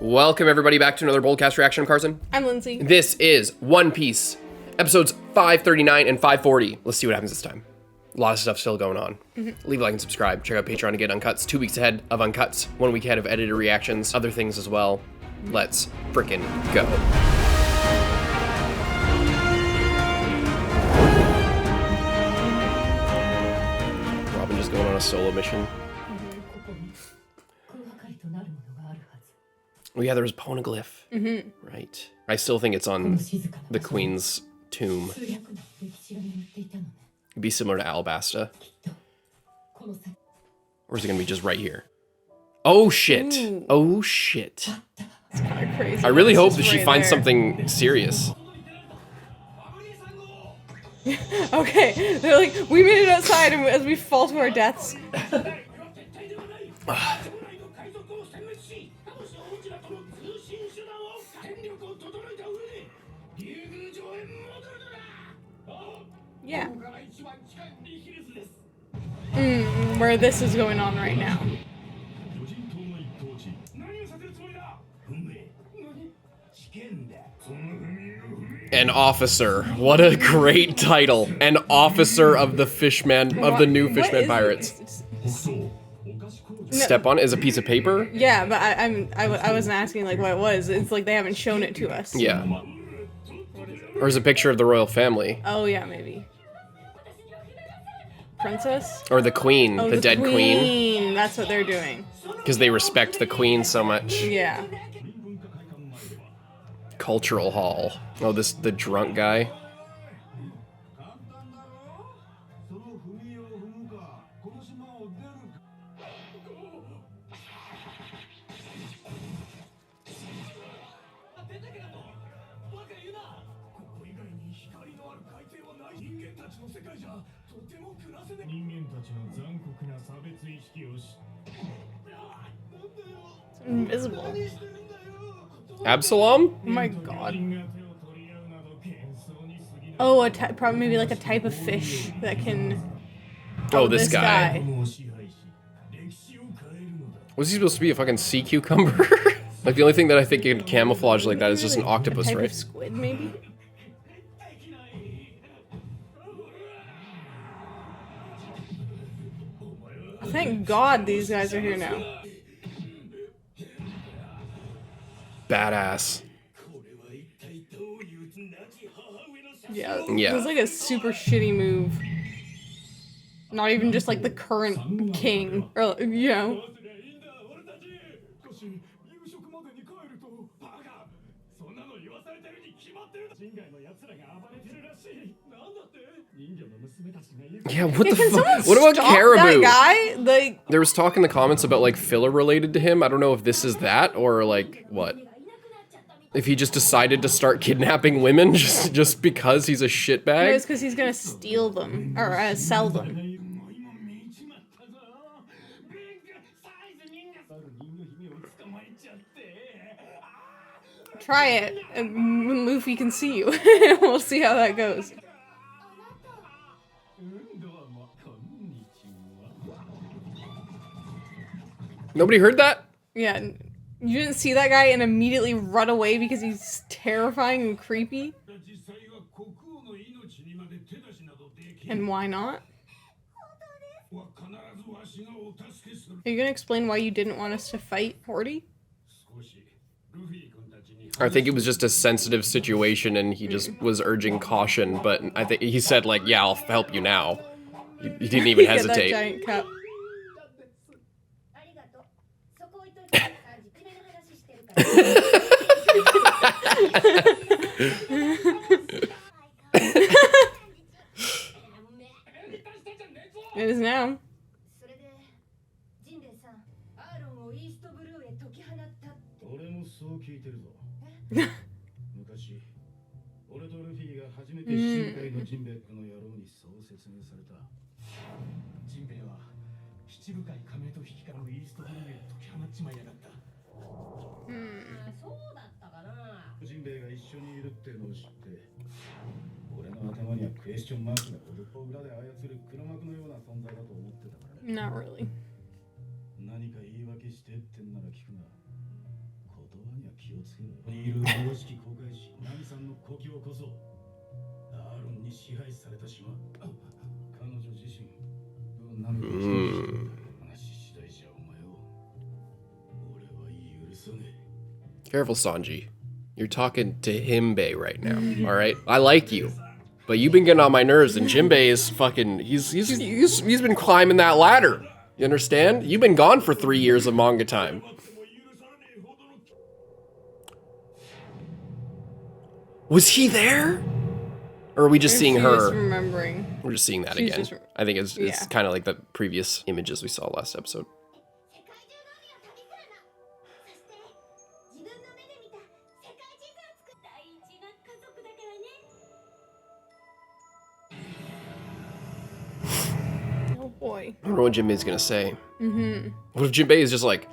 Welcome everybody back to another BOLDcast reaction. I'm Carson. I'm Lindsay. This is One Piece, episodes 539 and 540. Let's see what happens this time. A lot of stuff still going on. Leave a like and subscribe. Check out Patreon to get Uncuts. 2 weeks ahead of Uncuts. 1 week ahead of edited reactions. Other things as well. Let's frickin' go. Robin just going on a solo mission. Oh yeah, there was poneglyph. Right. I still think it's on the Queen's tomb. It'd be similar to Alabasta. Or is it gonna be just right here? Oh shit. Ooh. Oh shit. It's kind of crazy. I really hope that she finds something serious. Okay, they're like, we made it outside and as we fall to our deaths. Yeah. Where this is going on right now. An officer. What a great title. An officer of the fishman, of the new fishman pirates. Step on is a piece of paper? Yeah, but I wasn't asking like what it was. It's like they haven't shown it to us. Yeah. Or is it a picture of the royal family? Oh yeah, maybe. Princess? Or the queen, oh, the dead queen. That's what they're doing. Because they respect the queen so much. Yeah. Cultural hall. Oh, the drunk guy. It's invisible. Absalom? Oh my god. Oh, probably maybe like a type of fish that can... Oh, this guy. Was he supposed to be a fucking sea cucumber? Like the only thing that I think can camouflage like that is just an octopus, a type right? Of squid, maybe? Thank God these guys are here now. Badass. Yeah. Yeah. It was like a super shitty move. Not even just like the current king, or you know. Yeah, what the fuck? What about Caribou? That guy? Like, there was talk in the comments about like filler related to him. I don't know if this is that or like what. If he just decided to start kidnapping women just because he's a shitbag. No, it's because he's gonna steal them or sell them. Try it, and Luffy can see you. We'll see how that goes. Nobody heard that? Yeah, you didn't see that guy and immediately run away because he's terrifying and creepy? And why not? Are you gonna explain why you didn't want us to fight Hordy? I think it was just a sensitive situation and he just was urging caution, but I think he said like, yeah, I'll help you now. He didn't even hesitate. That giant cup. It is now. Not really. Careful, Sanji. You're talking to Jimbei right now, all right? I like you, but you've been getting on my nerves, and Jimbei is fucking. He's been climbing that ladder. You understand? You've been gone for 3 years of manga time. Was he there? Or are we just seeing her? Remembering. We're just seeing that again. I think it's kind of like the previous images we saw last episode. Oh boy. I wonder what Jinbei's gonna say. What if Jimbei is just like,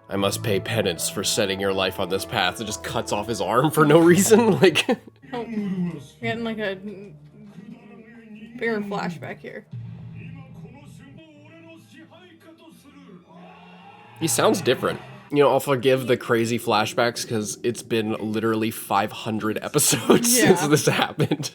I must pay penance for setting your life on this path. It just cuts off his arm for no reason? Like, oh, getting like a bigger flashback here. He sounds different. You know, I'll forgive the crazy flashbacks because it's been literally 500 episodes since this happened.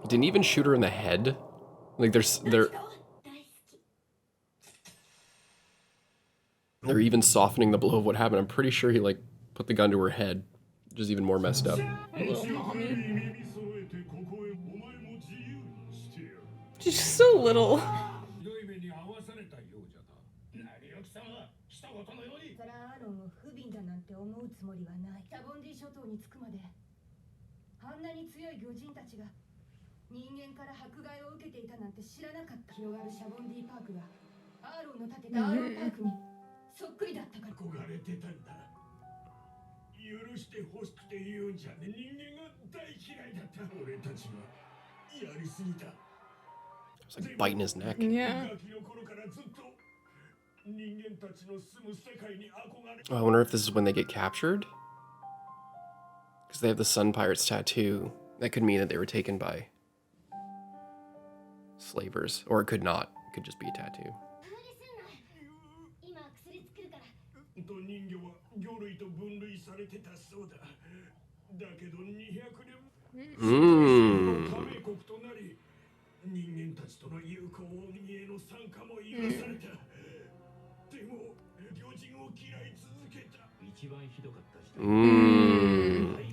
He didn't even shoot her in the head. Like they're even softening the blow of what happened. I'm pretty sure he like put the gun to her head, which is even more messed up. Little mommy. She's just so little. It's like biting his neck. Yeah. Oh, I wonder if this is when they get captured? Because they have the Sun Pirates tattoo. That could mean that they were taken by slavers. Or it could not. It could just be a tattoo.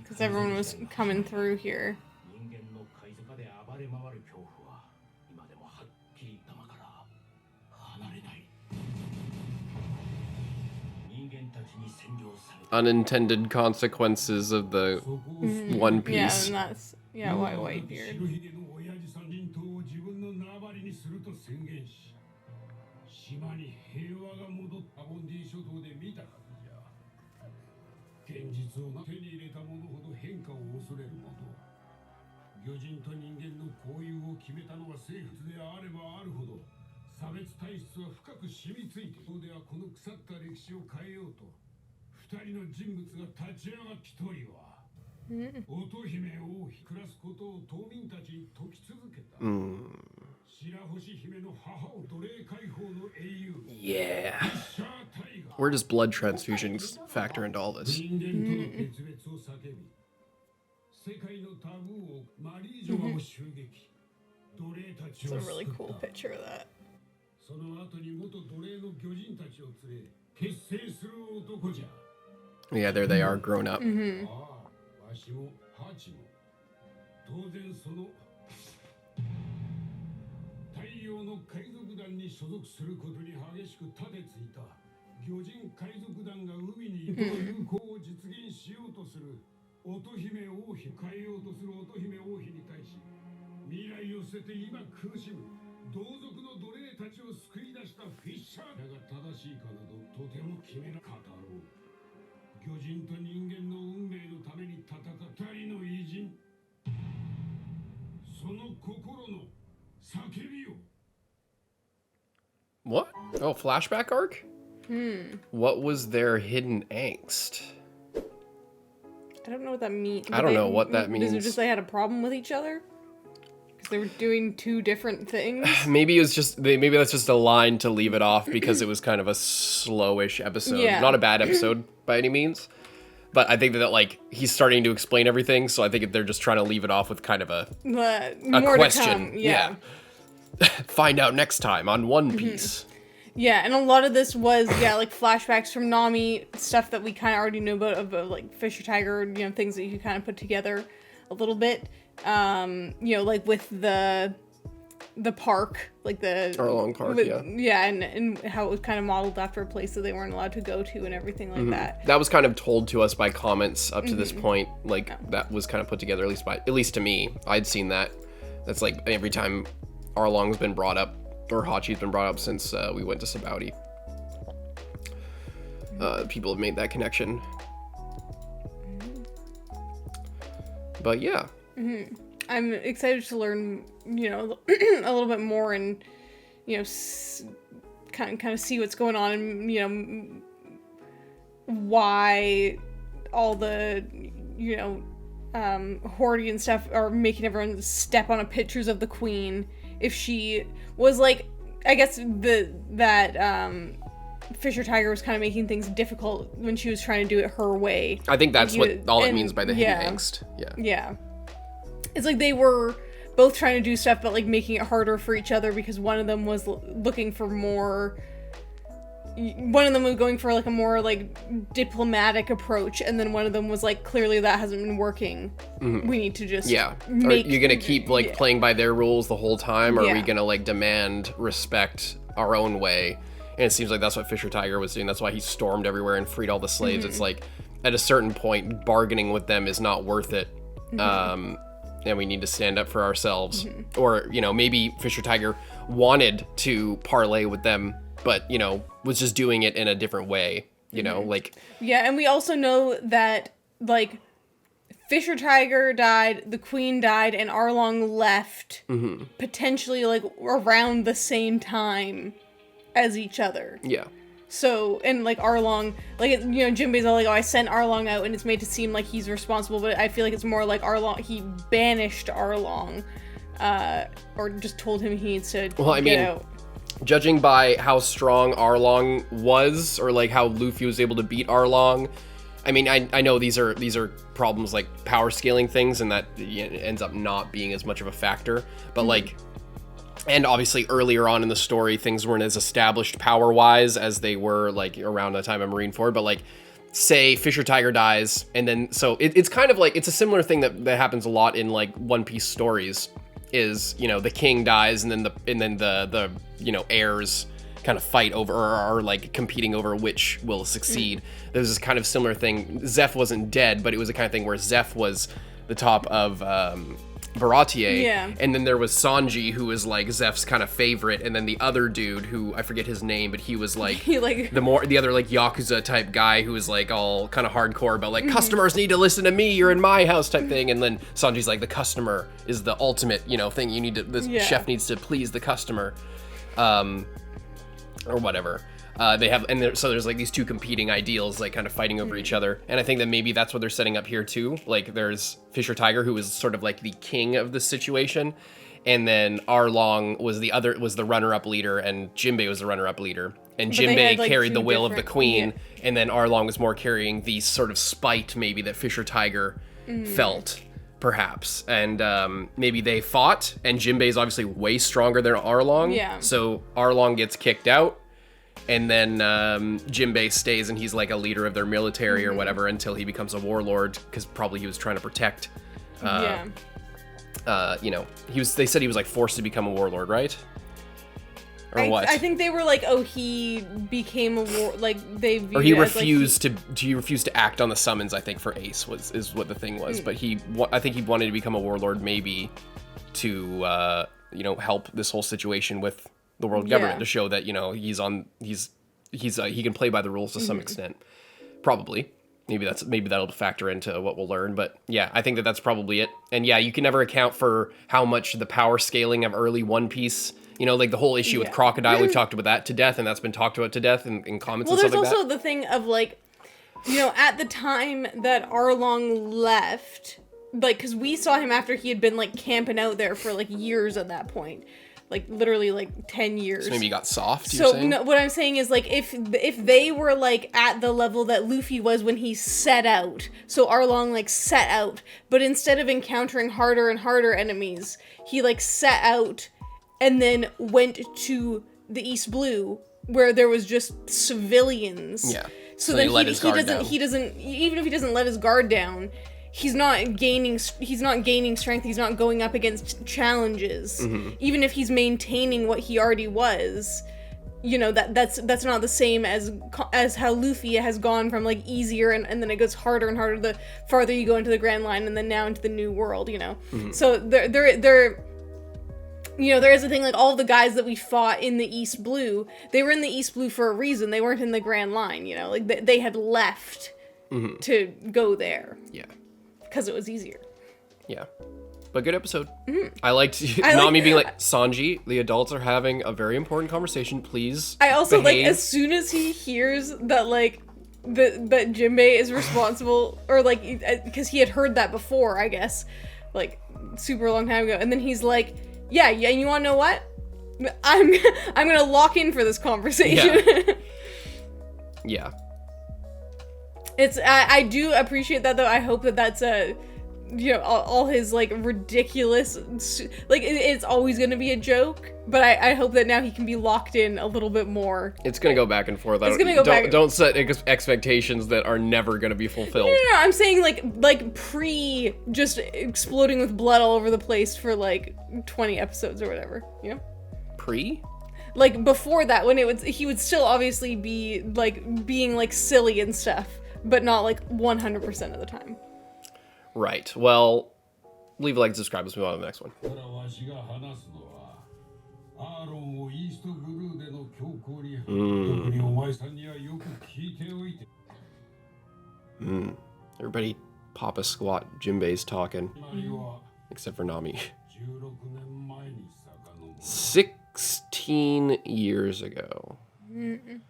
Because everyone was coming through here. Unintended consequences of the One Piece. Yeah, and that's why Whitebeard. Yeah. Where does blood transfusions factor into all this? It's a really cool picture of that. Yeah, there they are, grown up. What? Oh, flashback arc? What was their hidden angst? I don't know what that means. I don't know what that means. Is it just they had a problem with each other? Because they were doing two different things. Maybe that's just a line to leave it off because it was kind of a slowish episode. Yeah. Not a bad episode by any means. But I think that, like, he's starting to explain everything, so I think they're just trying to leave it off with kind of a more question. To come. Yeah. Find out next time on One Piece. Yeah, and a lot of this was, like, flashbacks from Nami, stuff that we kind of already knew about, like, Fisher Tiger, things that you could kind of put together a little bit. Like, with the park, like the Arlong Park, and how it was kind of modeled after a place that they weren't allowed to go to and everything like that. That was kind of told to us by comments up to this point. Like, that was kind of put together, at least to me. I'd seen that. That's like every time Arlong's been brought up, or Hachi's been brought up since we went to Sabaudi. People have made that connection. But yeah. I'm excited to learn, a little bit more and, kind of see what's going on and, why all the, hordy and stuff are making everyone step on pictures of the queen. If she was like, I guess Fisher Tiger was kind of making things difficult when she was trying to do it her way. I think that's all it means by the hidden angst. Yeah. It's like they were both trying to do stuff, but like making it harder for each other because one of them was looking for more. One of them was going for like a more like diplomatic approach, and then one of them was like, clearly that hasn't been working. We need to just Are you gonna keep like playing by their rules the whole time, or are we gonna like demand respect our own way? And it seems like that's what Fisher Tiger was doing. That's why he stormed everywhere and freed all the slaves. It's like at a certain point, bargaining with them is not worth it. And we need to stand up for ourselves. Or, maybe Fisher Tiger wanted to parlay with them, but, was just doing it in a different way, like... Yeah, and we also know that, like, Fisher Tiger died, the queen died, and Arlong left potentially, like, around the same time as each other. Yeah. So, and, like, Arlong, like, Jimbei's all like, I sent Arlong out, and it's made to seem like he's responsible, but I feel like it's more like he banished Arlong, or just told him he needs to get out. Judging by how strong Arlong was, or, like, how Luffy was able to beat Arlong, I mean, I know these are problems, like, power scaling things, and that ends up not being as much of a factor, but, like... And obviously earlier on in the story, things weren't as established power-wise as they were, like, around the time of Marineford. But, like, say Fisher Tiger dies, and then... So it's kind of like... It's a similar thing that happens a lot in, like, One Piece stories. Is, the king dies, and then the heirs kind of fight over, or are, like, competing over which will succeed. There's this kind of similar thing. Zeph wasn't dead, but it was the kind of thing where Zeph was the top of... Baratier, and then there was Sanji, who was like Zeph's kind of favorite, and then the other dude who I forget his name, but he was like the other like Yakuza type guy who was like all kind of hardcore about like customers need to listen to me, you're in my house type thing, and then Sanji's like the customer is the ultimate thing, you need to chef needs to please the customer, or whatever. So there's like these two competing ideals like kind of fighting over each other, and I think that maybe that's what they're setting up here too. Like there's Fisher Tiger, who is sort of like the king of the situation, and then Arlong was the runner-up leader, and Jimbei was the runner-up leader, and Jimbei carried the will of the queen, and then Arlong was more carrying the sort of spite maybe that Fisher Tiger felt. Perhaps, and maybe they fought, and Jimbei's obviously way stronger than Arlong, so Arlong gets kicked out, and then Jimbei stays, and he's like a leader of their military or whatever until he becomes a warlord, because probably he was trying to protect. They said he was like forced to become a warlord, right? Or what? I think they were like, he became a or he refused to act on the summons. I think for Ace is what the thing was, but I think he wanted to become a warlord maybe to help this whole situation with the world government, to show that he can play by the rules to some extent. Probably maybe that'll factor into what we'll learn, but yeah, I think that's probably it. And yeah, you can never account for how much the power scaling of early One Piece, like the whole issue with Crocodile, we've talked about that to death, and that's been talked about to death in comments and stuff like that. Well, there's also the thing of like, at the time that Arlong left, like, because we saw him after he had been, like, camping out there for, like, years at that point. Like, literally, like, 10 years. So maybe he got soft, you're saying? No, what I'm saying is, like, if they were, like, at the level that Luffy was when he set out, so Arlong, like, set out, but instead of encountering harder and harder enemies, he, like, set out and then went to the East Blue, where there was just civilians. Yeah. So then he doesn't, even if he doesn't let his guard down, he's not gaining strength, he's not going up against challenges. Mm-hmm. Even if he's maintaining what he already was, you know, that's not the same as how Luffy has gone from, like, easier and then it goes harder and harder the farther you go into the Grand Line and then now into the New World, you know. Mm-hmm. So there you know, there is a thing, like, all the guys that we fought in the East Blue, they were in the East Blue for a reason. They weren't in the Grand Line, you know, like, they had left to go there. Yeah. Because it was easier. Yeah. But good episode. I liked Nami being like, Sanji, the adults are having a very important conversation. Please I also, behave. like, as soon as he hears that, like, that Jimbei is responsible, or, like, because he had heard that before, I guess, like, super long time ago, and then he's like, yeah, and you want to know what? I'm gonna lock in for this conversation. Yeah. It's I do appreciate that, though. I hope that that's you know, all his, like, ridiculous, like, it's always gonna be a joke, but I hope that now he can be locked in a little bit more. It's gonna go back and forth. It's gonna go back. Don't set expectations that are never gonna be fulfilled. No, I'm saying, like pre just exploding with blood all over the place for, like, 20 episodes or whatever, you know? Pre? Like, before that, when he would still obviously be, like, being, like, silly and stuff, but not, like, 100% of the time. Right. Well, leave a like and subscribe. Let's move on to the next one. Everybody pop a squat. Jimbei's talking. Except for Nami. 16 years ago.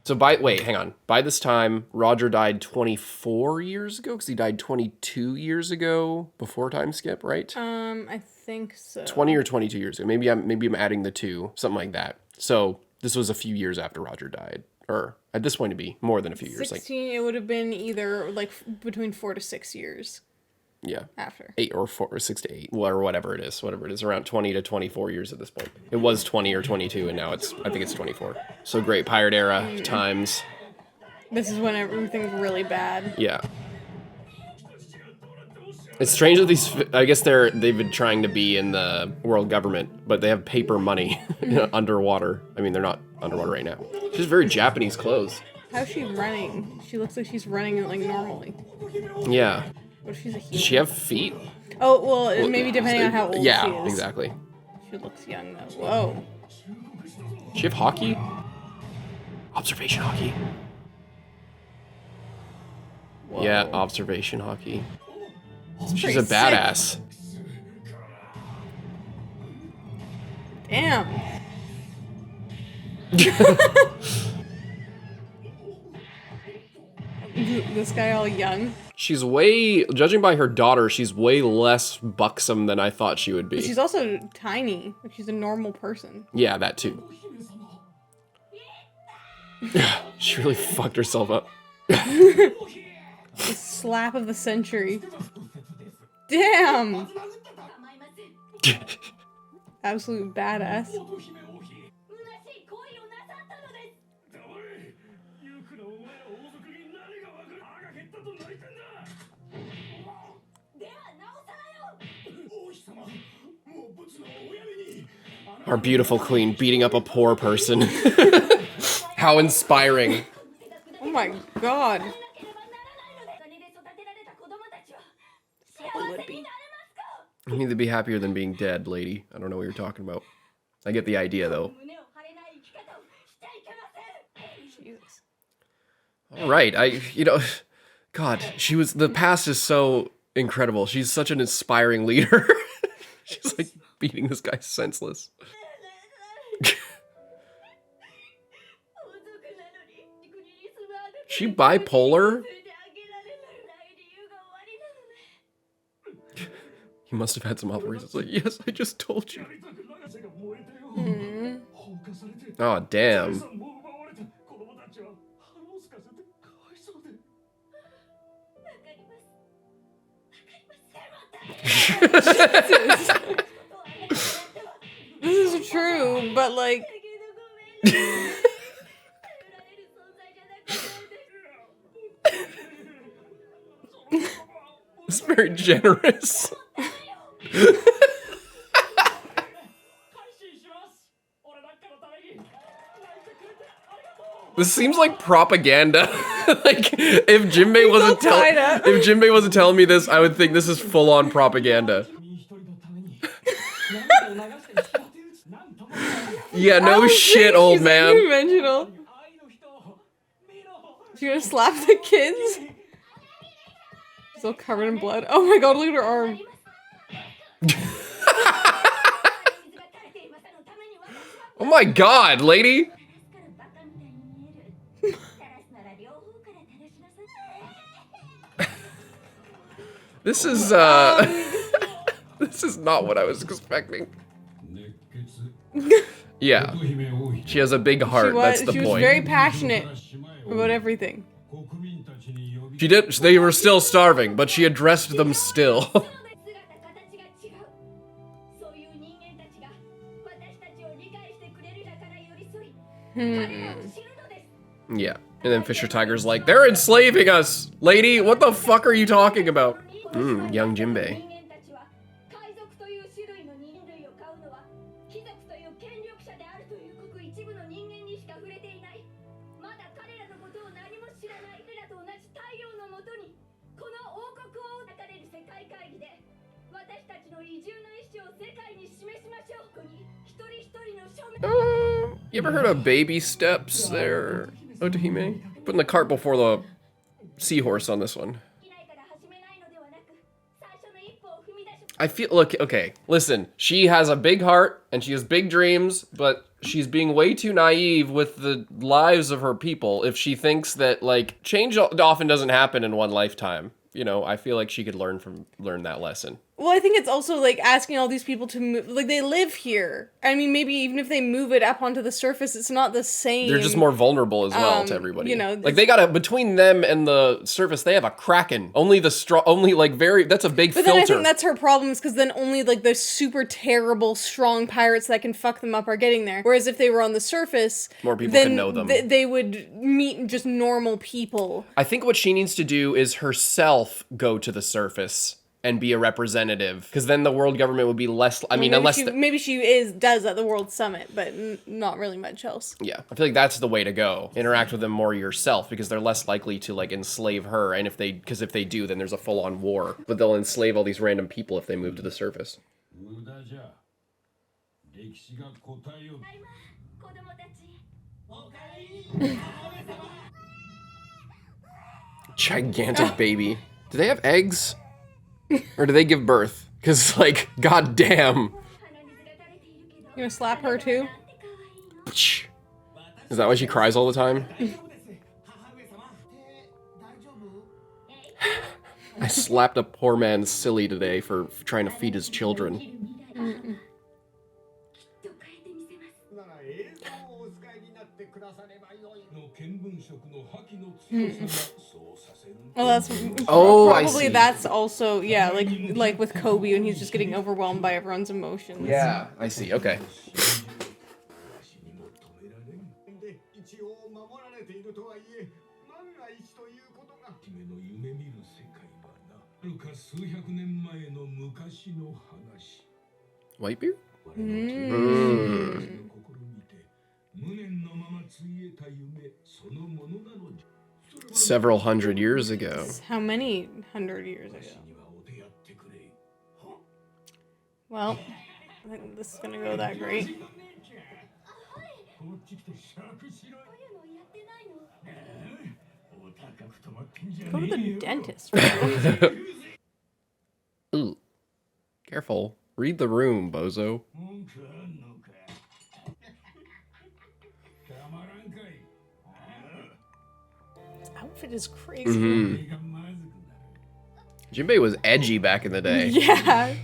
So hang on. By this time, Roger died 24 years ago, because he died 22 years ago before time skip, right? I think so. 20 or 22 years ago. Maybe I'm adding the two, something like that. So this was a few years after Roger died, or at this point it'd be more than a few years. 16. It would have been either, like, between 4 to 6 years. Yeah. After 8 or 4 or 6 to 8, or whatever it is, around 20 to 24 years at this point. It was 20 or 22, and now I think it's 24. So great pirate era times. This is when everything's really bad. Yeah. It's strange that I guess they've been trying to be in the world government, but they have paper money underwater. I mean, they're not underwater right now. She's very Japanese clothes. How's she running? She looks like she's running, like, normally. Yeah. What if she's a heel? Does she have feet? Oh, well, maybe depending on how old she is. Yeah, exactly. She looks young, though. Whoa. Does she have hockey? Observation hockey. Whoa. Yeah, observation hockey. She's a badass. Damn. This guy all young. She's judging by her daughter, she's way less buxom than I thought she would be. She's also tiny. Like, she's a normal person. Yeah, that too. She really fucked herself up. The slap of the century. Damn! Absolute badass. Our beautiful queen beating up a poor person. How inspiring. Oh my god. Would be. I need to be happier than being dead, lady. I don't know what you're talking about. I get the idea, though. Jesus. All right, God, the past is so incredible. She's such an inspiring leader. She's like beating this guy senseless. She bipolar? He must have had some awful reasons. Like, yes, I just told you. Oh, damn. This is true, but like... It's very generous. This seems like propaganda. Like if Jimbei wasn't telling me this, I would think this is full-on propaganda. Yeah, no shit, old man. Unconventional. She gonna slap the kids? She's all covered in blood. Oh my god, look at her arm. Oh my god, lady. This is this is not what I was expecting. Yeah. She has a big heart, that's the point. She was very passionate about everything. She did, they were still starving, but she addressed them still. Yeah. And then Fisher Tiger's like, they're enslaving us! Lady, what the fuck are you talking about? Young Jimbei. You ever heard of baby steps there, Otohime? Putting the cart before the seahorse on this one. I feel, look, okay, listen, she has a big heart and she has big dreams, but she's being way too naive with the lives of her people if she thinks that, like, change often doesn't happen in one lifetime. You know, I feel like she could learn that lesson. Well, I think it's also, like, asking all these people to move, like, they live here. I mean, maybe even if they move it up onto the surface, it's not the same. They're just more vulnerable as well to everybody. You know, like, they got between them and the surface, they have a kraken. Only that's a big filter. But then I think that's her problem, is because then only, like, the super terrible, strong pirates that can fuck them up are getting there. Whereas if they were on the surface, more people can know them. They would meet just normal people. I think what she needs to do is herself go to the surface and be a representative, because then the world government would be less. I mean, maybe she does at the World Summit, but not really much else. Yeah, I feel like that's the way to go. Interact with them more yourself, because they're less likely to like enslave her. And if they do, then there's a full-on war. But they'll enslave all these random people if they move to the surface. Gigantic baby. Do they have eggs? Or do they give birth? Because, like, goddamn. You gonna slap her too? Is that why she cries all the time? I slapped a poor man silly today for trying to feed his children. Well, probably that's also, yeah, like with Kobe when he's just getting overwhelmed by everyone's emotions. Yeah, I see. Okay. Whitebeard? Several hundred years ago. How many 100 years ago? Well, I think this is gonna go that great. Go to the dentist. Ooh. Careful. Read the room, bozo. Outfit is crazy. Jimbei was edgy back in the day. Yeah.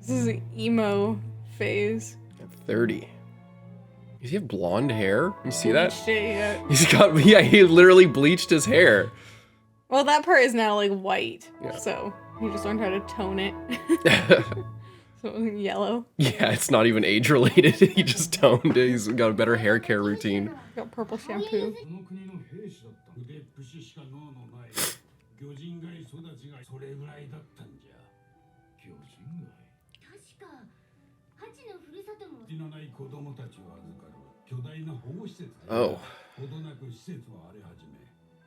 This is an emo phase. 30. Does he have blonde hair? You see that? Yeah. He literally bleached his hair. Well, that part is now like white, Yeah. so he just learned how to tone it. So it wasn't yellow. Yeah, it's not even age related. He just toned it. He's got a better hair care routine. Got purple shampoo. 地のない子供たちを預かる巨大な保護施設で、 Oh. ほどなく施設は荒れ始め、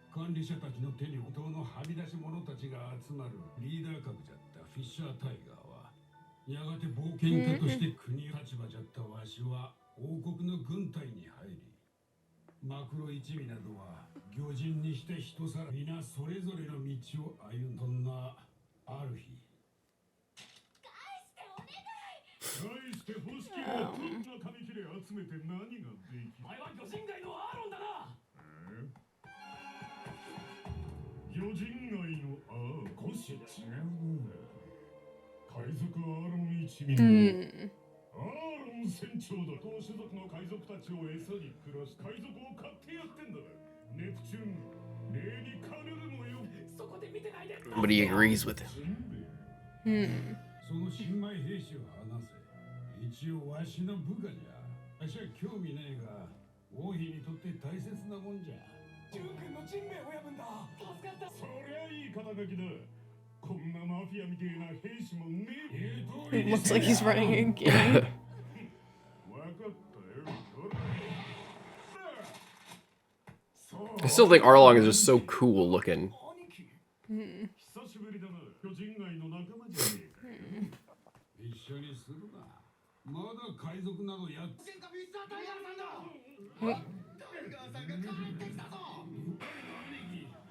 管理者たちの手に音のはみ出し者たちが集まるリーダー格じゃったフィッシャータイガーは、やがて冒険家として国の立場じゃったわしは王国の軍隊に入り、マクロ一味などは魚人にして人さら皆それぞれの道を歩んだ。そんなある日。 返して欲しければこんな紙切れ集めて何ができる。お前は魚人街のアーロンだな。魚人街の少し違うな。海賊アーロン一味のアーロン船長だ。同種族の海賊たちを餌に暮らし海賊を買ってやってんだ。ネプチューン、礼に金るのよ。そこで見てないで。 But he agrees with him. その新米兵士を話せ。 一応わしの部下じゃ。わしは興味ないが、王妃にとって大切なもんじゃ。中君の人命をやぶんだ。助かった。そりゃいい肩書きだ。こんなマフィアみたいな兵士もねえ。It looks like he's running a game. わかったよ。 I still think Arlong is just so cool looking. 久しぶりだな。巨人街の仲間じゃねえか。一緒にするな。 まだ海賊などやっせんかフィッシャータイガーさんだ。タイガーさんが帰ってきたぞ。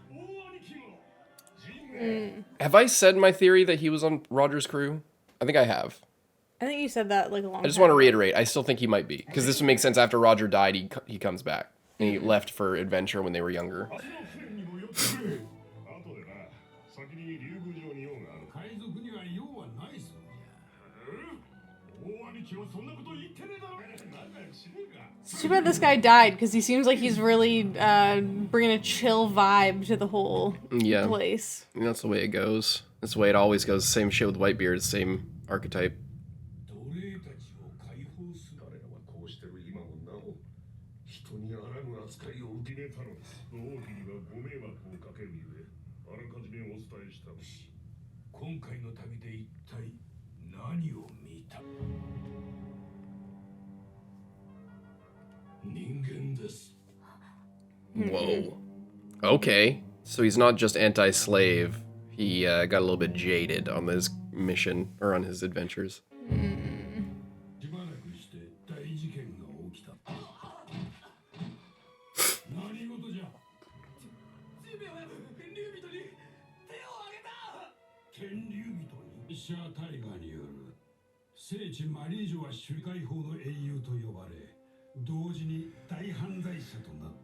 大兄貴も。Have I said my theory that he was on Roger's crew? I think I have. I think you said that like a long I just time want to ago. reiterate. I still think he might be because this would make sense. After Roger died, he comes back and he left for adventure when they were younger. 海賊には用はないそうじゃ。大兄貴はそんなこと言ってねえだろ。 It's too bad this guy died because he seems like he's really bringing a chill vibe to the whole place. And that's the way it goes. That's the way it always goes. Same shit with Whitebeard. Same archetype. 奴隷たちを解放する。彼らはこうしてる今もなお人にあらぬ扱いを受け入れたのです。王妃にはご迷惑をかけるゆえ、あらかじめお伝えしたし、今回の旅で一体何を見た。 Whoa. Okay. So he's not just anti-slave. He got a little bit jaded on his mission or on his adventures. しばらくして大事件が起きた。何事じゃ。ジンベエは天竜人に手を挙げた。天竜人にシャータイガーによる聖地マリージョは周回法の英雄と呼ばれ。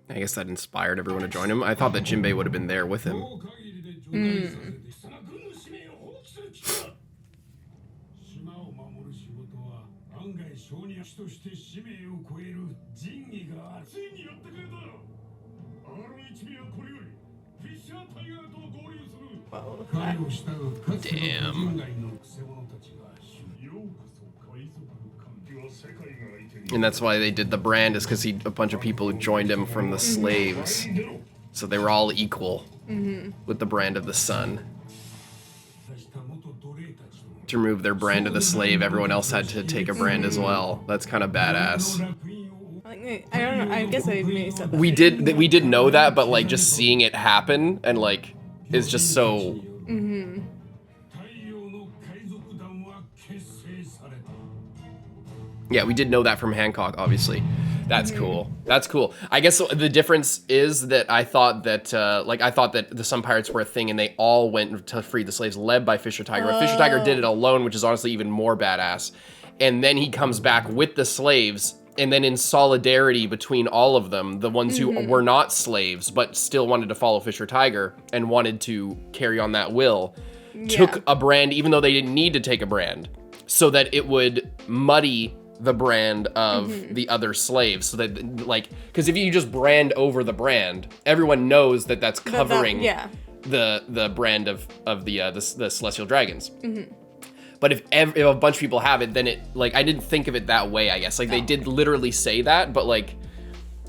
I guess that inspired everyone to join him. I thought that Jimbei would have been there with him. Damn. And that's why they did the brand, is because a bunch of people joined him from the slaves. So they were all equal with the brand of the sun. To remove their brand of the slave, everyone else had to take a brand as well. That's kind of badass. I don't know. I guess I maybe said that. We did know that, but like just seeing it happen and like is just so. Yeah, we did know that from Hancock, obviously. That's cool. That's cool. I guess the difference is that I thought that the Sun Pirates were a thing and they all went to free the slaves, led by Fisher Tiger. But Fisher Tiger did it alone, which is honestly even more badass. And then he comes back with the slaves, and then in solidarity between all of them, the ones who were not slaves but still wanted to follow Fisher Tiger and wanted to carry on that will, took a brand even though they didn't need to take a brand. so that it would muddy the brand of the other slaves, so that, like, because if you just brand over the brand, everyone knows that that's covering the brand of the celestial dragons. But if a bunch of people have it, then it, like, I didn't think of it that way, I guess. Like, they did literally say that, but, like,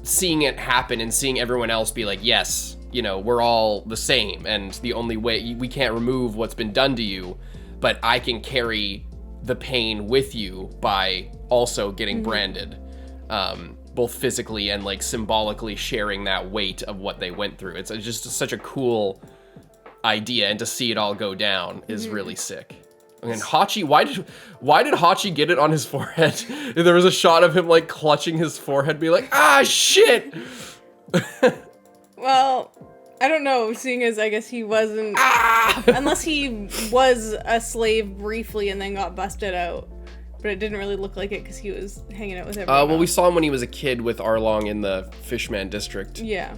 seeing it happen and seeing everyone else be like, yes, you know, we're all the same, and the only way, we can't remove what's been done to you, but I can carry the pain with you by also getting branded, both physically and, like, symbolically sharing that weight of what they went through. It's just such a cool idea, and to see it all go down is really sick. And Hachi, why did Hachi get it on his forehead? There was a shot of him, like, clutching his forehead, being like, ah, shit! Well, I don't know, seeing as I guess he wasn't... Unless he was a slave briefly and then got busted out. But it didn't really look like it because he was hanging out with everyone well, we else. saw him when he was a kid with Arlong in the Fishman district. Yeah.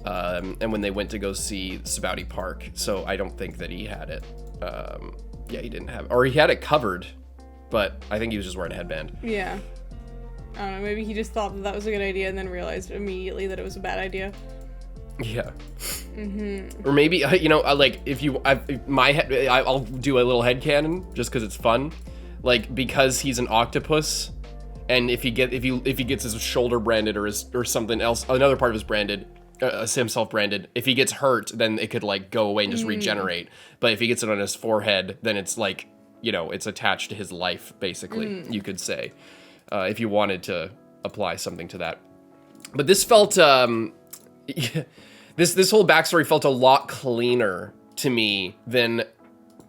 And when they went to go see Sabouti Park. So I don't think that he had it. Yeah, he didn't have it. Or he had it covered, but I think he was just wearing a headband. Yeah. I don't know, maybe he just thought that was a good idea and then realized immediately that it was a bad idea. Yeah. Or maybe, you know, like, I'll do a little headcanon just because it's fun. Like, because he's an octopus, and if he gets his shoulder branded or something else, another part of his branded, himself branded, if he gets hurt, then it could, like, go away and just regenerate. But if he gets it on his forehead, then it's like, you know, it's attached to his life, basically, you could say, if you wanted to apply something to that. But this felt, this whole backstory felt a lot cleaner to me than,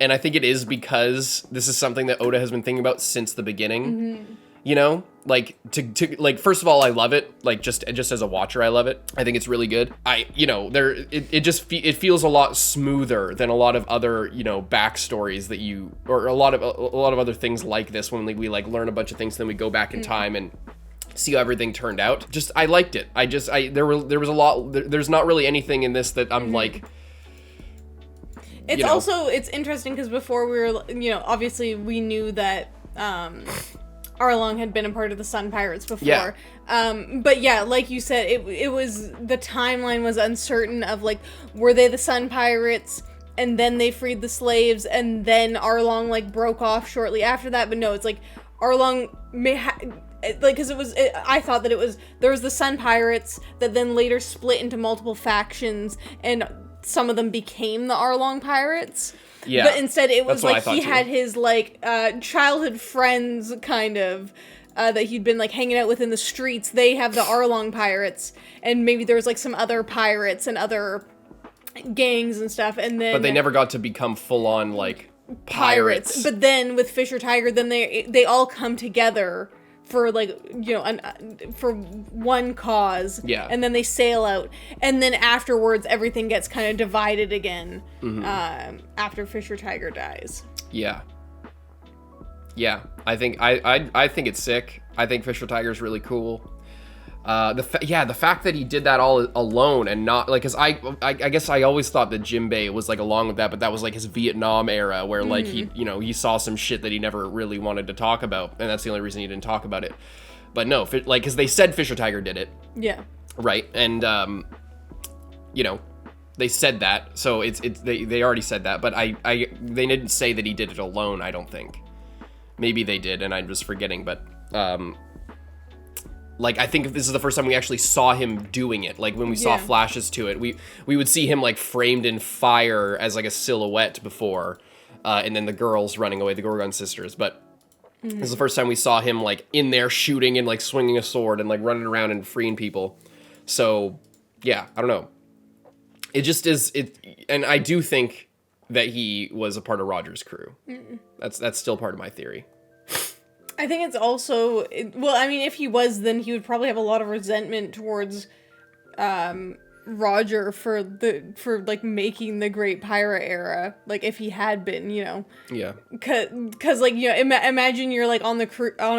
and I think it is because this is something that Oda has been thinking about since the beginning. You know, like, like, first of all, I love it. Like, just as a watcher, I love it. I think it's really good. It feels a lot smoother than a lot of other, you know, backstories that or a lot of other things like this, when we like learn a bunch of things, then we go back in time and see how everything turned out. Just, I liked it. There was a lot, there's not really anything in this that I'm like, it's also, it's interesting because before we were, you know, obviously we knew that, Arlong had been a part of the Sun Pirates before. Yeah. But yeah, like you said, it was, the timeline was uncertain of, like, were they the Sun Pirates and then they freed the slaves and then Arlong, like, broke off shortly after that? But no, it's like Arlong because I thought that there was the Sun Pirates that then later split into multiple factions and some of them became the Arlong Pirates. Yeah. But instead it was like he had his, like, childhood friends, kind of, that he'd been, like, hanging out with in the streets. They have the Arlong Pirates, and maybe there was, like, some other pirates and other gangs and stuff, and then... But they never got to become full-on, like, pirates. But then with Fisher Tiger, then they all come together for, like, you know, for one cause. Yeah. And then they sail out. And then afterwards, everything gets kind of divided again, after Fisher Tiger dies. Yeah. Yeah. I think I think it's sick. I think Fisher Tiger's really cool. The fact that he did that all alone and not, like, cause I guess I always thought that jimbei was, like, along with that, but that was, like, his Vietnam era where, like, he saw some shit that he never really wanted to talk about, and that's the only reason he didn't talk about it. But no, like, cause they said Fisher Tiger did it. Yeah. Right. And, you know, they said that, so they already said that, but they didn't say that he did it alone, I don't think. Maybe they did, and I'm just forgetting, but, like, I think this is the first time we actually saw him doing it. Like, when we saw flashes to it, we would see him, like, framed in fire as, like, a silhouette before, and then the girls running away, the Gorgon sisters. But this is the first time we saw him, like, in there shooting and, like, swinging a sword and, like, running around and freeing people. So, yeah, I don't know. It just is, and I do think that he was a part of Roger's crew. That's still part of my theory. I think it's also, well, I mean, if he was, then he would probably have a lot of resentment towards Roger for like making the Great Pirate Era, like, if he had been, you know. Yeah. Cause like, you know, imagine you're, like, on a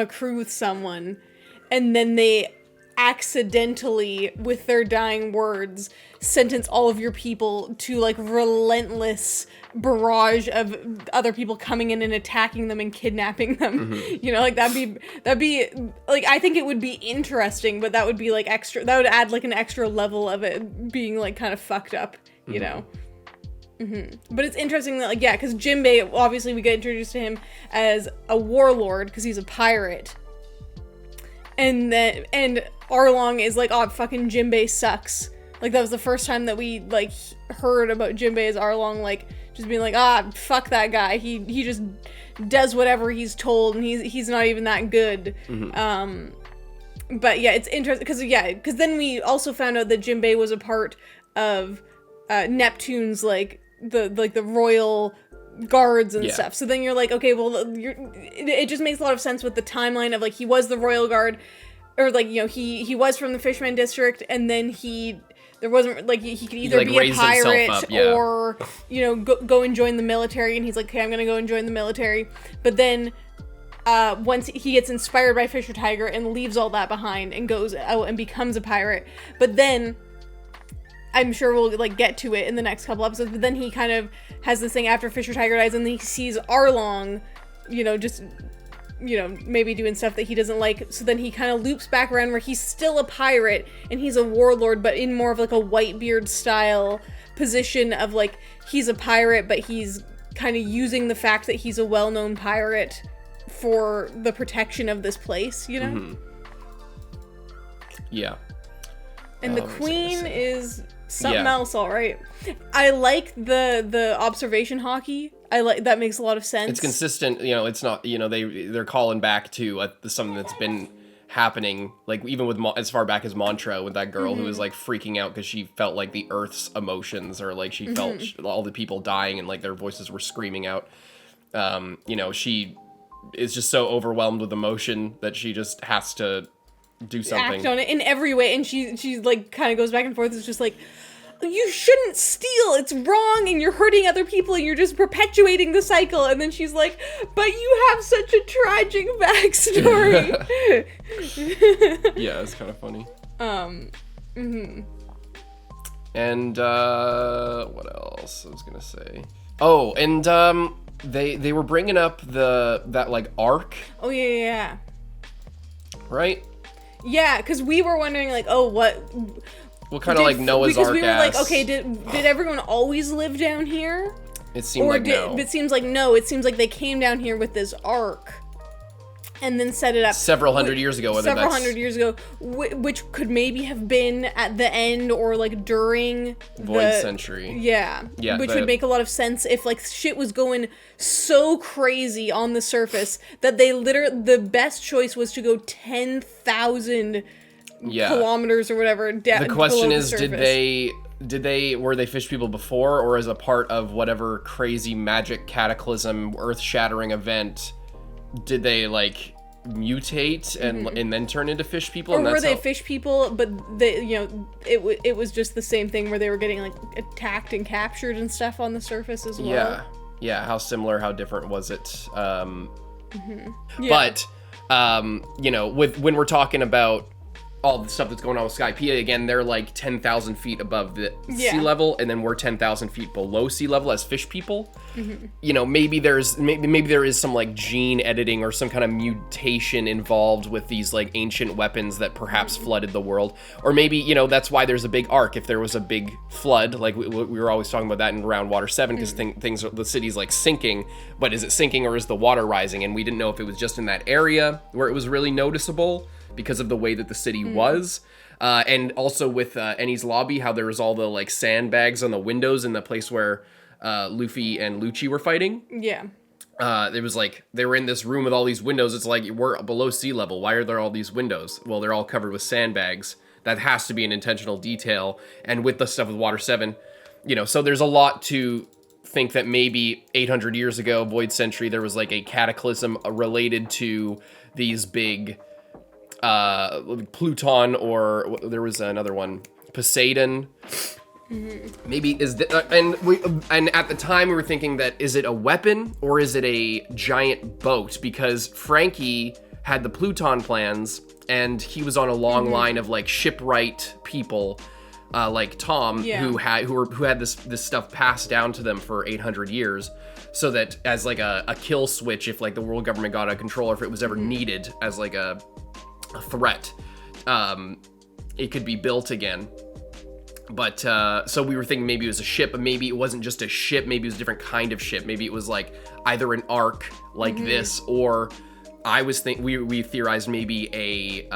crew with someone, and then they accidentally, with their dying words, sentence all of your people to like relentless barrage of other people coming in and attacking them and kidnapping them. You know, like that'd be like, I think it would be interesting, but that would be like extra, that would add like an extra level of it being like kind of fucked up, you know. But it's interesting that, like, yeah, because Jimbei, obviously we get introduced to him as a warlord because he's a pirate, and Arlong is like, oh, fucking Jimbei sucks. Like, that was the first time that we like heard about Jimbei as Arlong, like, just being like, fuck that guy, he just does whatever he's told, and he's not even that good. But yeah, it's interesting because then we also found out that Jimbei was a part of Neptune's like the royal guards and stuff. So then you're like, okay, well, it just makes a lot of sense with the timeline of like, he was the royal guard, or like, you know, he was from the Fishman district, and then there wasn't like, he could either be a pirate up, or, you know, go and join the military, and he's like, okay, I'm gonna go and join the military. But then once he gets inspired by Fisher Tiger and leaves all that behind and goes out and becomes a pirate. But then I'm sure we'll like get to it in the next couple episodes, but then he kind of has this thing after Fisher Tiger dies, and then he sees Arlong, you know, just, you know, maybe doing stuff that he doesn't like. So then he kind of loops back around where he's still a pirate and he's a warlord, but in more of like a Whitebeard style position of like, he's a pirate, but he's kind of using the fact that he's a well-known pirate for the protection of this place, you know? Yeah. And the queen is something else, all right. I like the observation hockey. I like that, makes a lot of sense. It's consistent, you know. It's not, you know, they're calling back to something that's been happening, like even with as far back as Mantra, with that girl who was like freaking out because she felt like the Earth's emotions, or like she felt all the people dying and like their voices were screaming out. You know, she is just so overwhelmed with emotion that she just has to do something, act on it in every way, and she like kind of goes back and forth. It's just like, you shouldn't steal, it's wrong, and you're hurting other people, and you're just perpetuating the cycle. And then she's like, but you have such a tragic backstory. Yeah, it's kind of funny. And what else I was gonna say? Oh, and they were bringing up that like arc. Oh yeah. Right? Yeah, because we were wondering like, oh, what kind of like Noah's Ark? Because we were like, okay, did everyone always live down here? It seemed like no. It seems like no. It seems like they came down here with this ark, and then set it up several hundred years ago. Which could maybe have been at the end or like during Void Century. Yeah, which would make a lot of sense if like shit was going so crazy on the surface that the best choice was to go 10,000 kilometers or whatever down. The question is, were they fish people before, or as a part of whatever crazy magic cataclysm, earth-shattering event, did they like mutate and then turn into fish people? Or were they fish people, but they, you know, it was just the same thing where they were getting like attacked and captured and stuff on the surface as well? Yeah. How similar, how different was it? But you know, when we're talking about all the stuff that's going on with Skypiea, again, they're like 10,000 feet above the sea level, and then we're 10,000 feet below sea level as fish people. You know, maybe there is some like gene editing or some kind of mutation involved with these like ancient weapons that perhaps flooded the world. Or maybe, you know, that's why there's a big arc. If there was a big flood, like we were always talking about that in Round Water 7, because the city's like sinking, but is it sinking or is the water rising? And we didn't know if it was just in that area where it was really noticeable because of the way that the city was. And also with Eni's lobby, how there was all the like sandbags on the windows in the place where Luffy and Lucci were fighting. Yeah. It was like, they were in this room with all these windows. It's like, we're below sea level. Why are there all these windows? Well, they're all covered with sandbags. That has to be an intentional detail. And with the stuff with Water 7, you know, so there's a lot to think that maybe 800 years ago, Void Century, there was like a cataclysm related to these big Pluton, or there was another one, Poseidon. Maybe and at the time we were thinking that, is it a weapon or is it a giant boat? Because Franky had the Pluton plans, and he was on a long line of like shipwright people, like Tom, who had this stuff passed down to them for 800 years, so that as like a kill switch, if like the world government got out of control, or if it was ever needed as like a threat, it could be built again. But so we were thinking maybe it was a ship, but maybe it wasn't just a ship. Maybe it was a different kind of ship. Maybe it was like either an ark like this, or I was we theorized maybe a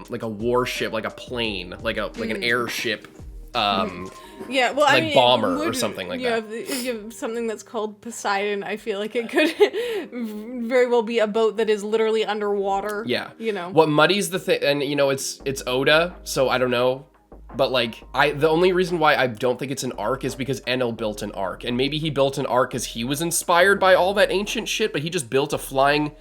like a warship, like a plane, like an airship. Yeah, well, like I mean, bomber or something like that. If you have something that's called Poseidon, I feel like it could very well be a boat that is literally underwater. Yeah. You know. What muddies the thing, and you know, it's Oda, so I don't know. But like, the only reason why I don't think it's an ark is because Enel built an ark. And maybe he built an ark because he was inspired by all that ancient shit, but he just built a flying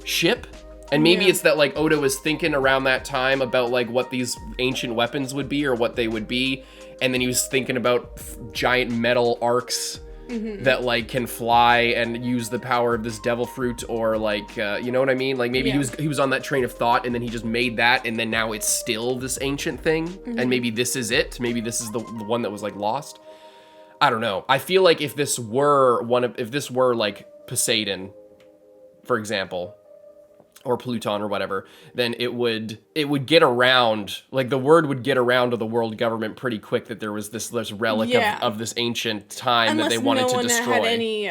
ship. And maybe it's that like Oda was thinking around that time about like what these ancient weapons would be or what they would be. And then he was thinking about giant metal arcs that like can fly and use the power of this devil fruit, or like, you know what I mean? Like maybe he was on that train of thought, and then he just made that, and then now it's still this ancient thing. And maybe this is it. Maybe this is the one that was like lost. I don't know. I feel like if this were like Poseidon, for example, or Pluton or whatever, then it would get around, like the word would get around to the world government pretty quick that there was this relic of this ancient time that they wanted to destroy. Had any,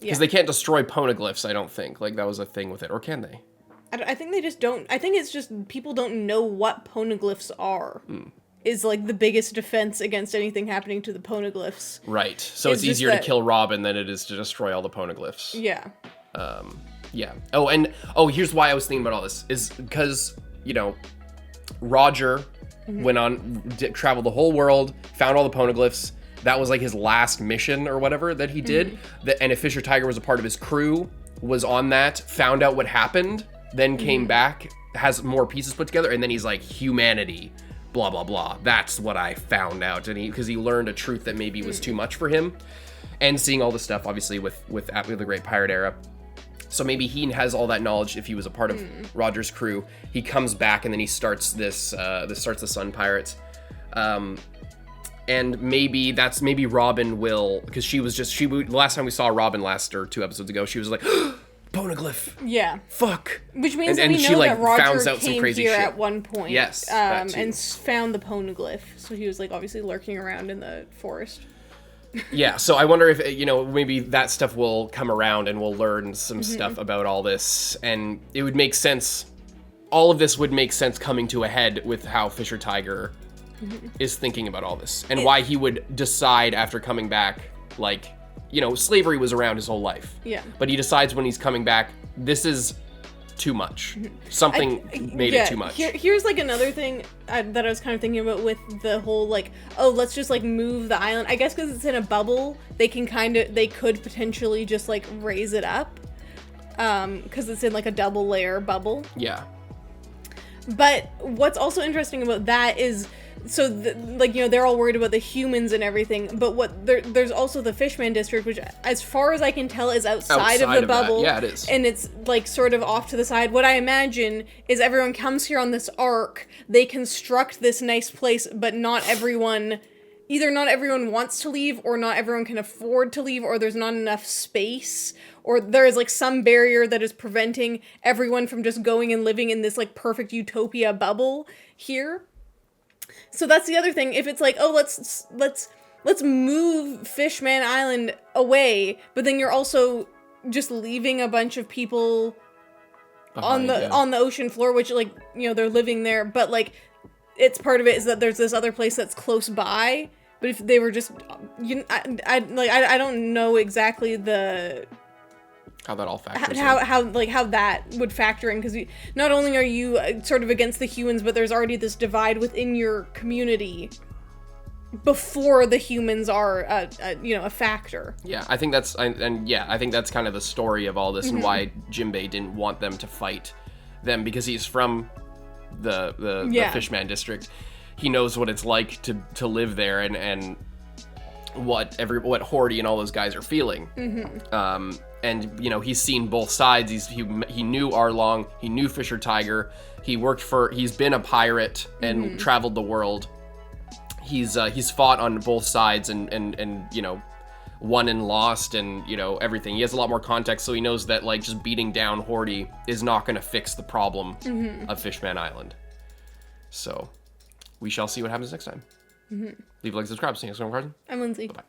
Because they can't destroy poneglyphs, I don't think. Like that was a thing with it, or can they? I think they just don't. I think it's just people don't know what poneglyphs are. Is like the biggest defense against anything happening to the poneglyphs. Right. So it's easier to kill Robin than it is to destroy all the poneglyphs. Yeah. Yeah. Here's why I was thinking about all this, is because, you know, Roger went on, traveled the whole world, found all the poneglyphs. That was like his last mission or whatever that he did. And if Fisher Tiger was a part of his crew, was on that, found out what happened, then came back, has more pieces put together, and then he's like, humanity, blah, blah, blah. That's what I found out. And because he learned a truth that maybe was too much for him. And seeing all this stuff, obviously, with the Great Pirate Era. So maybe he has all that knowledge if he was a part of Roger's crew. He comes back and then he starts starts the Sun Pirates. And maybe Robin will, because the last time we saw Robin or 2 episodes ago, she was like, poneglyph. Yeah. Fuck. Which means and that we she, know like, that Roger founds out some came crazy here shit. at one point. Yes, that too. And found the poneglyph. So he was like obviously lurking around in the forest. Yeah, so I wonder if, you know, maybe that stuff will come around and we'll learn some stuff about all this. And it would make sense. All of this would make sense coming to a head with how Fisher Tiger is thinking about all this. And why he would decide after coming back, like, you know, slavery was around his whole life. Yeah. But he decides when he's coming back, this is too much. Something made it too much. Here's like another thing that I was kind of thinking about with the whole like, oh, let's just like move the island. I guess because it's in a bubble, they could potentially just like raise it up, because it's in like a double layer bubble. Yeah. But what's also interesting about that is, so like, you know, they're all worried about the humans and everything, but there's also the Fishman district, which as far as I can tell is outside of the bubble. Yeah, it is. And it's like sort of off to the side. What I imagine is everyone comes here on this arc, they construct this nice place, but not everyone wants to leave, or not everyone can afford to leave, or there's not enough space, or there is like some barrier that is preventing everyone from just going and living in this like perfect utopia bubble here. So that's the other thing. If it's like, oh, let's move Fishman Island away, but then you're also just leaving a bunch of people on the ocean floor, which, like, you know, they're living there, but like it's part of it is that there's this other place that's close by. But if they were just, you know, I don't know exactly how that all factors how that would factor in, because not only are you sort of against the humans, but there's already this divide within your community before the humans are a factor. Yeah, I think that's I think that's kind of the story of all this, and why Jimbei didn't want them to fight them, because he's from the Fishman district. He knows what it's like to live there, and what Hordy and all those guys are feeling. And, you know, he's seen both sides. He knew Arlong. He knew Fisher Tiger. He's been a pirate and traveled the world. He's fought on both sides and you know, won and lost and, you know, everything. He has a lot more context, so he knows that, like, just beating down Hordy is not going to fix the problem of Fishman Island. So, we shall see what happens next time. Leave a like, subscribe. See you next time, Carson. I'm Lindsay. Bye-bye.